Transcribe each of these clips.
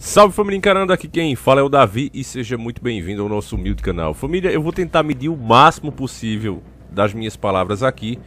Salve família encarando, aqui quem fala é o Davi e seja muito bem-vindo ao nosso humilde canal. Família, eu vou tentar medir o máximo possível das minhas palavras aqui.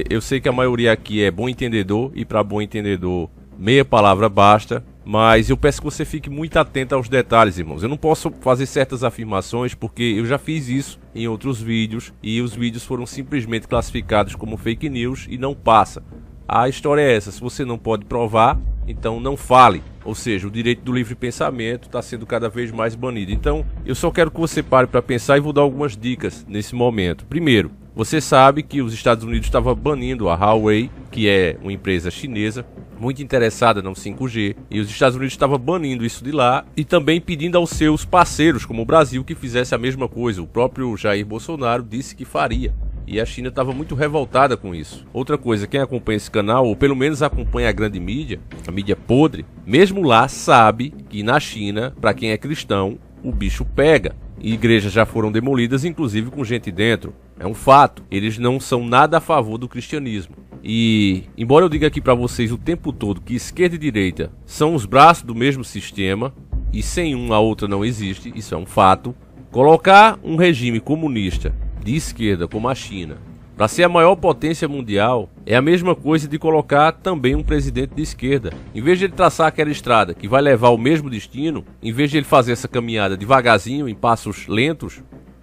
Eu sei que a maioria aqui é bom entendedor e para bom entendedor meia palavra basta, mas eu peço que você fique muito atento aos detalhes, irmãos. Eu não posso fazer certas afirmações porque eu já fiz isso em outros vídeos e os vídeos foram simplesmente classificados como fake news e não passa. A história é essa: se você não pode provar, então não fale. Ou seja, o direito do livre pensamento está sendo cada vez mais banido. Então, eu só quero que você pare para pensar e vou dar algumas dicas nesse momento. Primeiro, você sabe que os Estados Unidos estavam banindo a Huawei, que é uma empresa chinesa muito interessada no 5G, e os Estados Unidos estavam banindo isso de lá e também pedindo aos seus parceiros, como o Brasil, que fizesse a mesma coisa. O próprio Jair Bolsonaro disse que faria. E a China estava muito revoltada com isso. Outra coisa, quem acompanha esse canal, ou pelo menos acompanha a grande mídia, a mídia podre, mesmo lá sabe que na China, para quem é cristão, o bicho pega. E igrejas já foram demolidas, inclusive com gente dentro. É um fato. Eles não são nada a favor do cristianismo. E, embora eu diga aqui para vocês o tempo todo que esquerda e direita são os braços do mesmo sistema, e sem um a outra não existe, isso é um fato, colocar um regime comunista de esquerda como a China para ser a maior potência mundial é a mesma coisa de colocar também um presidente de esquerda. Em vez de ele traçar aquela estrada que vai levar ao mesmo destino, em vez de ele fazer essa caminhada devagarzinho, em passos lentos,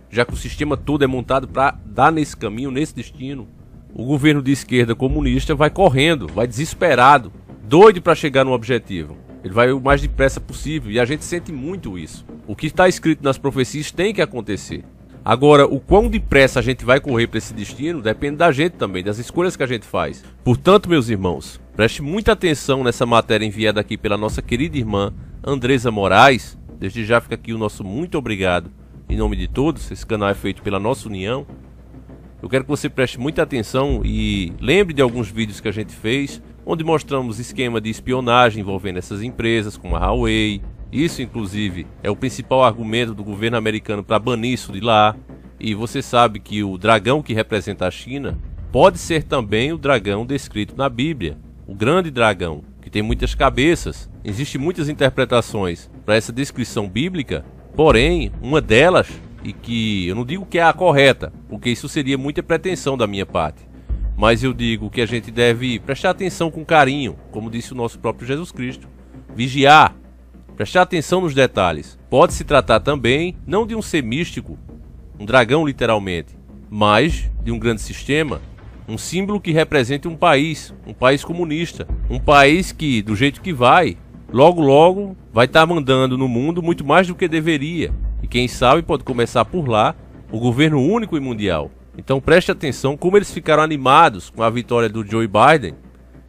já que o sistema todo é montado para dar nesse caminho, nesse destino, o governo de esquerda comunista vai correndo, vai desesperado, doido para chegar no objetivo. Ele vai o mais depressa possível e a gente sente muito isso. O que está escrito nas profecias tem que acontecer. Agora, o quão depressa a gente vai correr para esse destino depende da gente também, das escolhas que a gente faz. Portanto, meus irmãos, preste muita atenção nessa matéria enviada aqui pela nossa querida irmã Andresa Moraes. Desde já fica aqui o nosso muito obrigado em nome de todos. Esse canal é feito pela nossa união. Eu quero que você preste muita atenção e lembre de alguns vídeos que a gente fez, onde mostramos esquema de espionagem envolvendo essas empresas, como a Huawei. Isso, inclusive, é o principal argumento do governo americano para banir isso de lá. E você sabe que o dragão que representa a China pode ser também o dragão descrito na Bíblia. O grande dragão, que tem muitas cabeças. Existem muitas interpretações para essa descrição bíblica, porém, uma delas, e que eu não digo que é a correta, porque isso seria muita pretensão da minha parte, mas eu digo que a gente deve prestar atenção com carinho, como disse o nosso próprio Jesus Cristo. Vigiar. Prestar atenção nos detalhes. Pode se tratar também, não de um ser místico, um dragão literalmente, mas de um grande sistema, um símbolo que represente um país comunista, um país que, do jeito que vai, logo logo vai estar mandando no mundo muito mais do que deveria. E quem sabe pode começar por lá, o governo único e mundial. Então preste atenção como eles ficaram animados com a vitória do Joe Biden.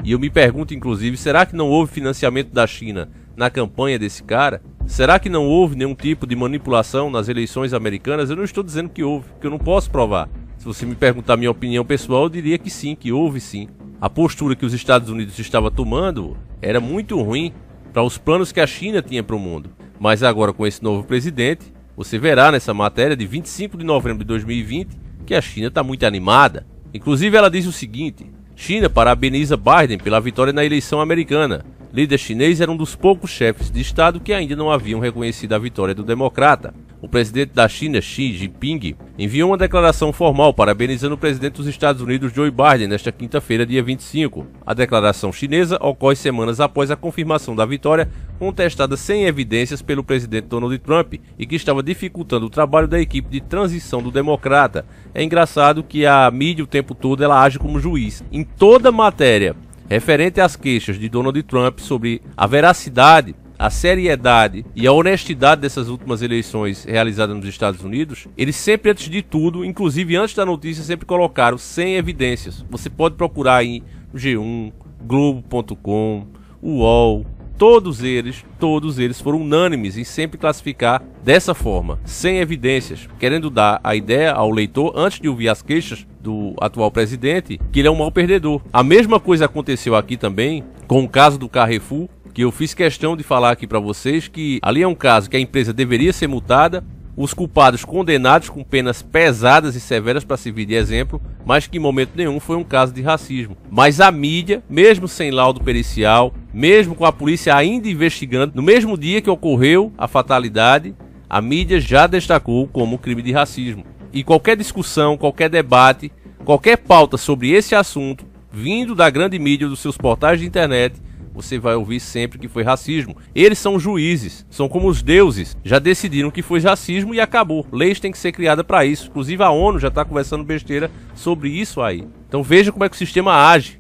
E eu me pergunto, inclusive, será que não houve financiamento da China na campanha desse cara? Será que não houve nenhum tipo de manipulação nas eleições americanas? Eu não estou dizendo que houve, porque eu não posso provar. Se você me perguntar a minha opinião pessoal, eu diria que sim, que houve sim. A postura que os Estados Unidos estava tomando era muito ruim para os planos que a China tinha para o mundo. Mas agora, com esse novo presidente, você verá nessa matéria de 25 de novembro de 2020 que a China está muito animada. Inclusive ela diz o seguinte: China parabeniza Biden pela vitória na eleição americana. Líder chinês era um dos poucos chefes de Estado que ainda não haviam reconhecido a vitória do democrata. O presidente da China, Xi Jinping, enviou uma declaração formal parabenizando o presidente dos Estados Unidos, Joe Biden, nesta quinta-feira, dia 25. A declaração chinesa ocorre semanas após a confirmação da vitória, contestada sem evidências pelo presidente Donald Trump e que estava dificultando o trabalho da equipe de transição do democrata. É engraçado que a mídia o tempo todo ela age como juiz. Em toda matéria referente às queixas de Donald Trump sobre a veracidade, a seriedade e a honestidade dessas últimas eleições realizadas nos Estados Unidos, eles sempre, antes de tudo, inclusive antes da notícia, sempre colocaram sem evidências. Você pode procurar em G1, Globo.com, UOL, todos eles foram unânimes em sempre classificar dessa forma, sem evidências, querendo dar a ideia ao leitor, antes de ouvir as queixas do atual presidente, que ele é um mau perdedor. A mesma coisa aconteceu aqui também com o caso do Carrefour, que eu fiz questão de falar aqui para vocês que ali é um caso que a empresa deveria ser multada, os culpados condenados com penas pesadas e severas para servir de exemplo, mas que em momento nenhum foi um caso de racismo. Mas a mídia, mesmo sem laudo pericial, Mesmo com a polícia ainda investigando, no mesmo dia que ocorreu a fatalidade, a mídia já destacou como crime de racismo. E qualquer discussão, qualquer debate, qualquer pauta sobre esse assunto, vindo da grande mídia ou dos seus portais de internet, você vai ouvir sempre que foi racismo. Eles são juízes, são como os deuses, já decidiram que foi racismo e acabou. Leis têm que ser criadas para isso. Inclusive a ONU já está conversando besteira sobre isso aí. Então veja como é que o sistema age.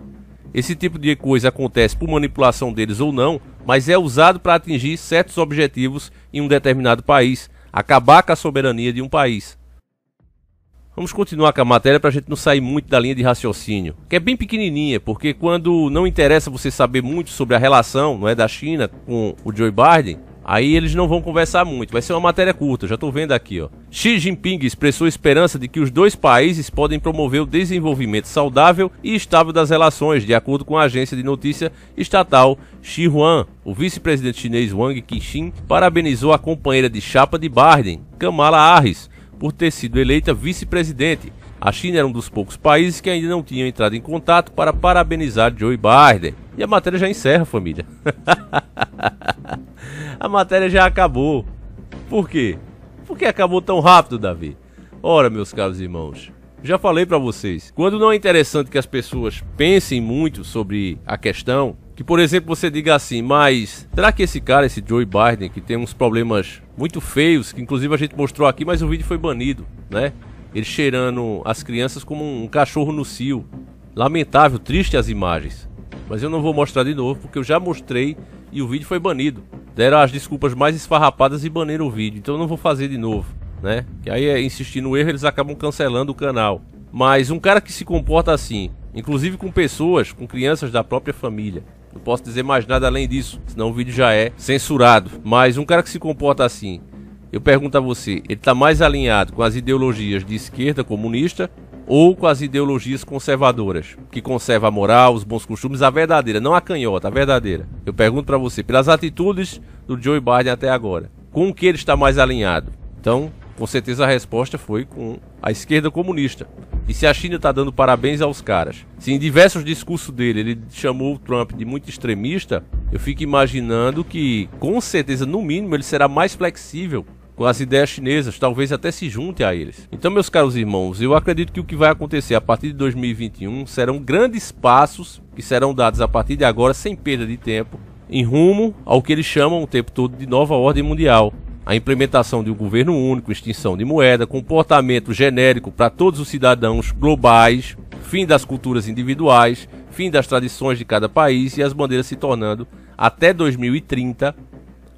Esse tipo de coisa acontece por manipulação deles ou não, mas é usado para atingir certos objetivos em um determinado país, acabar com a soberania de um país. Vamos continuar com a matéria para a gente não sair muito da linha de raciocínio, que é bem pequenininha, porque quando não interessa você saber muito sobre a relação, não é, da China com o Joe Biden, aí eles não vão conversar muito, vai ser uma matéria curta, já estou vendo aqui, ó. Xi Jinping expressou esperança de que os dois países podem promover o desenvolvimento saudável e estável das relações, de acordo com a agência de notícia estatal Xinhua. O vice-presidente chinês Wang Qixin parabenizou a companheira de chapa de Biden, Kamala Harris, por ter sido eleita vice-presidente. A China era um dos poucos países que ainda não tinham entrado em contato para parabenizar Joe Biden. E a matéria já encerra, família. A matéria já acabou. Por quê? Por que acabou tão rápido, Davi? Ora, meus caros irmãos, já falei para vocês, quando não é interessante que as pessoas pensem muito sobre a questão, que por exemplo você diga assim, mas será que esse cara, esse Joe Biden, que tem uns problemas muito feios, que inclusive a gente mostrou aqui, mas o vídeo foi banido, né? Ele cheirando as crianças como um cachorro no cio. Lamentável, triste as imagens. Mas eu não vou mostrar de novo, porque eu já mostrei e o vídeo foi banido. Deram as desculpas mais esfarrapadas e baniram o vídeo, então eu não vou fazer de novo, né? Que aí é insistir no erro, eles acabam cancelando o canal. Mas um cara que se comporta assim, inclusive com pessoas, com crianças da própria família, não posso dizer mais nada além disso, senão o vídeo já é censurado. Mas um cara que se comporta assim, eu pergunto a você, ele está mais alinhado com as ideologias de esquerda comunista ou com as ideologias conservadoras, que conserva a moral, os bons costumes, a verdadeira, não a canhota, a verdadeira? Eu pergunto para você, pelas atitudes do Joe Biden até agora, com o que ele está mais alinhado? Então, com certeza a resposta foi com a esquerda comunista. E se a China está dando parabéns aos caras, se em diversos discursos dele ele chamou o Trump de muito extremista, eu fico imaginando que, com certeza, no mínimo, ele será mais flexível com as ideias chinesas, talvez até se junte a eles. Então, meus caros irmãos, eu acredito que o que vai acontecer a partir de 2021 serão grandes passos que serão dados a partir de agora, sem perda de tempo, em rumo ao que eles chamam o tempo todo de nova ordem mundial. A implementação de um governo único, extinção de moeda, comportamento genérico para todos os cidadãos globais, fim das culturas individuais, fim das tradições de cada país e as bandeiras se tornando, até 2030,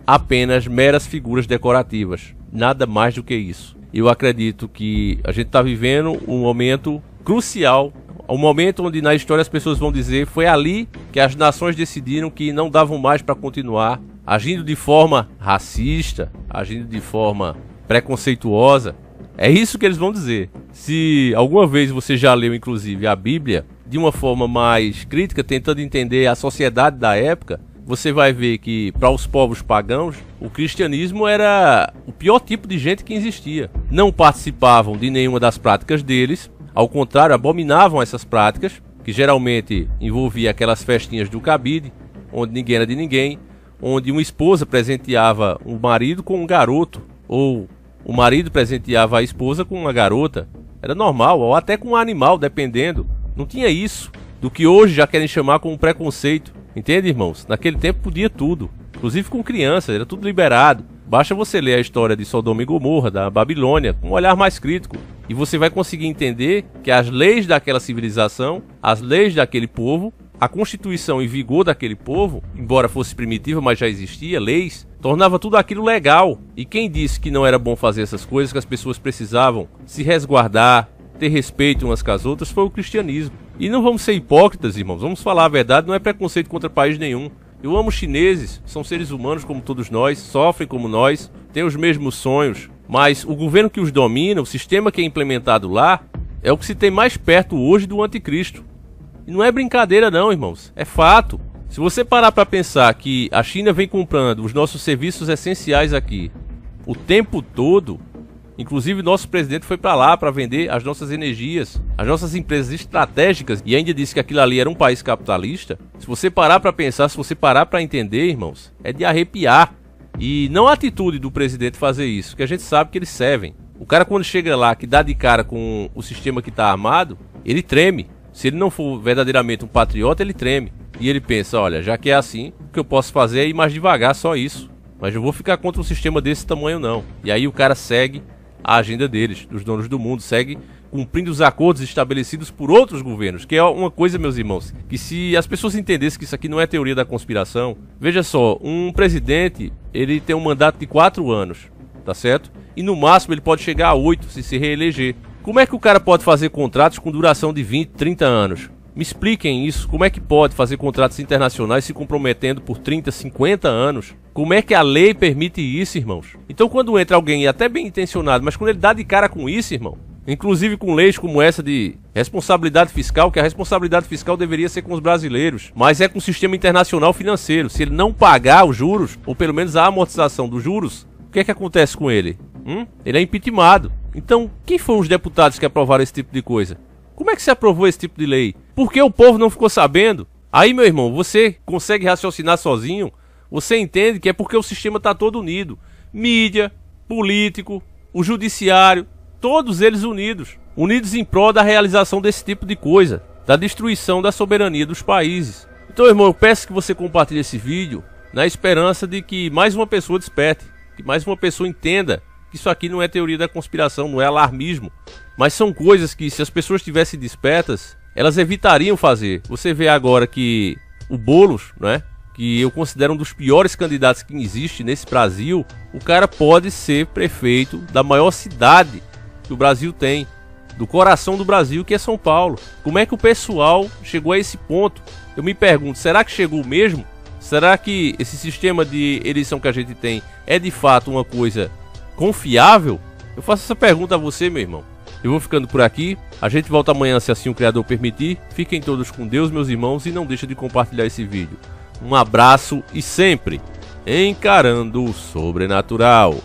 apenas meras figuras decorativas. Nada mais do que isso. Eu acredito que a gente está vivendo um momento crucial, um momento onde na história as pessoas vão dizer foi ali que as nações decidiram que não davam mais para continuar agindo de forma racista, agindo de forma preconceituosa. É isso que eles vão dizer. Se alguma vez você já leu, inclusive, a Bíblia, de uma forma mais crítica, tentando entender a sociedade da época, você vai ver que, para os povos pagãos, o cristianismo era o pior tipo de gente que existia. Não participavam de nenhuma das práticas deles, ao contrário, abominavam essas práticas, que geralmente envolvia aquelas festinhas do cabide, onde ninguém era de ninguém, onde uma esposa presenteava o marido com um garoto, ou o marido presenteava a esposa com uma garota. Era normal, ou até com um animal, dependendo. Não tinha isso, do que hoje já querem chamar como preconceito. Entende, irmãos? Naquele tempo podia tudo, inclusive com crianças, era tudo liberado. Basta você ler a história de Sodoma e Gomorra, da Babilônia, com um olhar mais crítico, e você vai conseguir entender que as leis daquela civilização, as leis daquele povo, a constituição em vigor daquele povo, embora fosse primitiva, mas já existia, leis, tornava tudo aquilo legal. E quem disse que não era bom fazer essas coisas, que as pessoas precisavam se resguardar, ter respeito umas com as outras, foi o cristianismo. E não vamos ser hipócritas, irmãos, vamos falar a verdade, não é preconceito contra país nenhum. Eu amo os chineses, são seres humanos como todos nós, sofrem como nós, têm os mesmos sonhos, mas o governo que os domina, o sistema que é implementado lá, é o que se tem mais perto hoje do anticristo. E não é brincadeira não, irmãos, é fato. Se você parar para pensar que a China vem comprando os nossos serviços essenciais aqui o tempo todo, Inclusive, nosso presidente foi para lá para vender as nossas energias, as nossas empresas estratégicas, e ainda disse que aquilo ali era um país capitalista. Se você parar para pensar, se você parar para entender, irmãos, é de arrepiar. E não a atitude do presidente fazer isso, que a gente sabe que eles servem. O cara, quando chega lá, que dá de cara com o sistema que está armado, ele treme. Se ele não for verdadeiramente um patriota, ele treme. E ele pensa, olha, já que é assim, o que eu posso fazer é ir mais devagar, só isso. Mas eu vou ficar contra um sistema desse tamanho não. E aí o cara segue a agenda deles, dos donos do mundo, segue cumprindo os acordos estabelecidos por outros governos. Que é uma coisa, meus irmãos, que se as pessoas entendessem que isso aqui não é teoria da conspiração... Veja só, um presidente, ele tem um mandato de 4 anos, tá certo? E no máximo ele pode chegar a 8 se reeleger. Como é que o cara pode fazer contratos com duração de 20, 30 anos? Me expliquem isso, como é que pode fazer contratos internacionais se comprometendo por 30, 50 anos? Como é que a lei permite isso, irmãos? Então quando entra alguém até bem intencionado, mas quando ele dá de cara com isso, irmão, inclusive com leis como essa de responsabilidade fiscal, que a responsabilidade fiscal deveria ser com os brasileiros, mas é com o sistema internacional financeiro. Se ele não pagar os juros, ou pelo menos a amortização dos juros, o que é que acontece com ele? Ele é impeachmentado. Então, quem foram os deputados que aprovaram esse tipo de coisa? Como é que se aprovou esse tipo de lei? Por que o povo não ficou sabendo? Aí, meu irmão, você consegue raciocinar sozinho? Você entende que é porque o sistema está todo unido. Mídia, político, o judiciário, todos eles unidos. Unidos em prol da realização desse tipo de coisa, da destruição da soberania dos países. Então, irmão, eu peço que você compartilhe esse vídeo na esperança de que mais uma pessoa desperte, que mais uma pessoa entenda que isso aqui não é teoria da conspiração, não é alarmismo, mas são coisas que, se as pessoas estivessem despertas, elas evitariam fazer. Você vê agora que o Boulos, né, que eu considero um dos piores candidatos que existe nesse Brasil, o cara pode ser prefeito da maior cidade que o Brasil tem, do coração do Brasil, que é São Paulo. Como é que o pessoal chegou a esse ponto? Eu me pergunto, será que chegou mesmo? Será que esse sistema de eleição que a gente tem é de fato uma coisa confiável? Eu faço essa pergunta a você, meu irmão. Eu vou ficando por aqui. A gente volta amanhã, se assim o Criador permitir. Fiquem todos com Deus, meus irmãos, e não deixem de compartilhar esse vídeo. Um abraço e sempre encarando o sobrenatural.